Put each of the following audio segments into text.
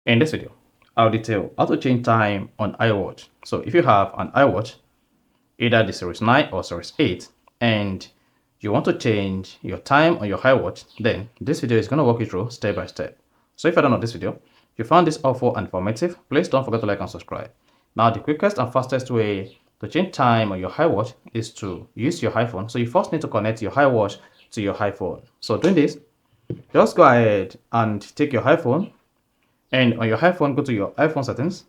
In this video, I'll detail how to change time on iWatch. So if you have an iWatch, either the Series 9 or Series 8, and you want to change your time on your iWatch, then this video is going to walk you through step by step. So if you don't know this video, if you found this helpful and informative, please don't forget to like and subscribe. Now, the quickest and fastest way to change time on your iWatch is to use your iPhone. So you first need to connect your iWatch to your iPhone. So doing this, just go ahead and take your iPhone, and on your iPhone, go to your iPhone settings.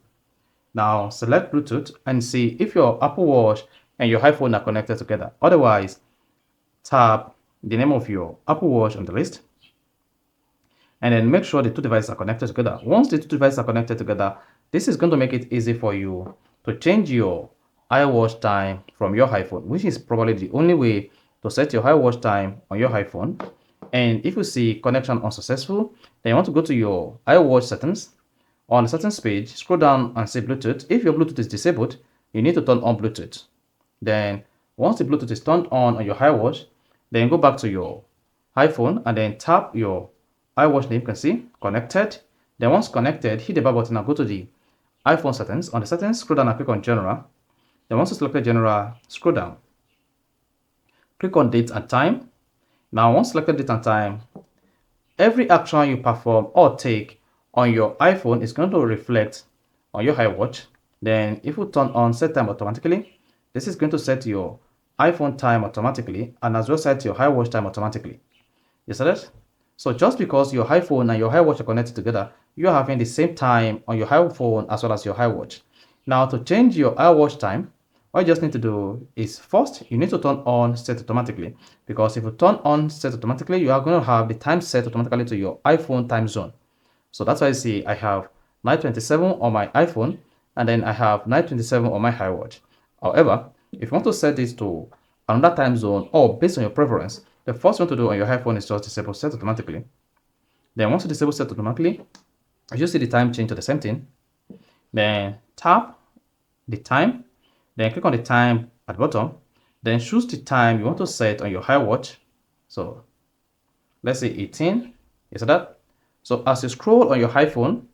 Now select Bluetooth and see if your Apple Watch and your iPhone are connected together. Otherwise, tap the name of your Apple Watch on the list and then make sure the two devices are connected together. Once the two devices are connected together, this is going to make it easy for you to change your iWatch time from your iPhone, which is probably the only way to set your iWatch time on your iPhone. And if you see connection unsuccessful, then you want to go to your iWatch settings. On the settings page, scroll down and say Bluetooth. If your Bluetooth is disabled, you need to turn on Bluetooth. Then once the Bluetooth is turned on your iWatch, then go back to your iPhone and then tap your iWatch name. You can see connected. Then once connected, hit the bar button and go to the iPhone settings. On the settings, scroll down and click on General. Then once you select General, scroll down. Click on Date and Time. Now once selected date and time, every action you perform or take on your iPhone is going to reflect on your iWatch. Then if you turn on set time automatically, this is going to set your iPhone time automatically and as well set your iWatch time automatically. You see that? So just because your iPhone and your iWatch are connected together, you are having the same time on your iPhone as well as your iWatch. Now to change your iWatch time, all you just need to do is first, you need to turn on set automatically, because if you turn on set automatically, you are going to have the time set automatically to your iPhone time zone. So that's why you see I have 9:27 on my iPhone and then I have 9:27 on my iWatch. However, if you want to set this to another time zone or based on your preference, the first thing to do on your iPhone is just disable set automatically. Then once you disable set automatically, you see the time change to the same thing. Then tap the time. Then click on the time at the bottom. Then choose the time you want to set on your iWatch. So let's say 18. You see that? So as you scroll on your iPhone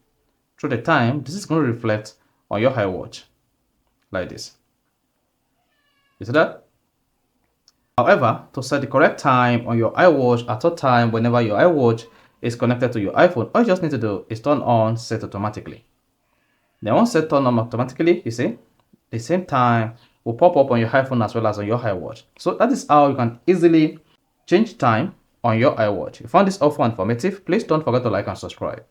through the time, this is going to reflect on your iWatch like this. You see that? However, to set the correct time on your iWatch at all time whenever your iWatch is connected to your iPhone, all you just need to do is turn on set automatically. Then once set turn on automatically, you see, the same time will pop up on your iPhone as well as on your iWatch. So that is how you can easily change time on your iWatch. If you found this helpful and informative, please don't forget to like and subscribe.